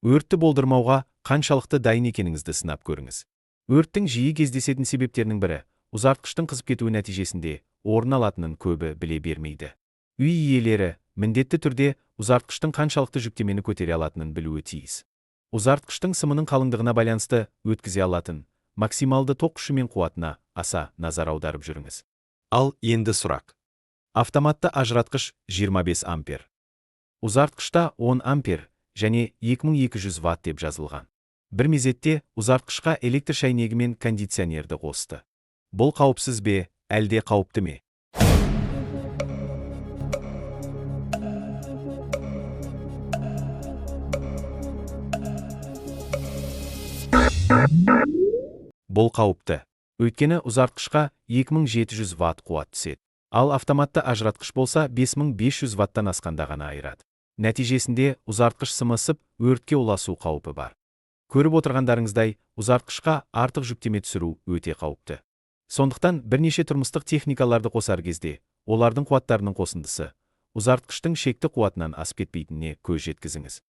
Өртті болдырмауға қаншалықты дайын екеніңізді сынап көріңіз. Өрттің жиі кездесетін себептерінің бірі ұзартқыштың қызып кетуі нәтижесінде орын алатынын көбі біле бермейді. Үй иелері міндетті түрде ұзартқыштың қаншалықты жүктемені көтере алатынын білуі тиіс. Ұзартқыштың сымының қалыңдығына байланысты өткізе алатын максималды тоқ күші мен қуатына аса назар аударып жүріңіз. Ал енді сұрақ. Автоматты ажыратқыш 25 ампер. Ұзартқышта 10 ампер және 2200 ватт деп жазылған. Бір мезетте ұзартқышқа электр шайнегі мен кондиционерді қосты. Бұл қауіпсіз бе, әлде қауіпті ме? Бұл қауіпті. Өйткені ұзартқышқа 2700 ватт қуат түседі. Ал автоматты ажыратқыш болса 5500 ваттан асқанда ғана айырады. Нәтижесінде ұзартқыш сымы ысып, өртке ұласу қаупі бар. Көріп отырғандарыңыздай, ұзартқышқа артық жүктеме түсіру өте қауіпті. Сондықтан бірнеше тұрмыстық техникаларды қосар кезде, олардың қуаттарының қосындысы ұзартқыштың шекті қуатынан асып кетпейтініне көз жеткізіңіз.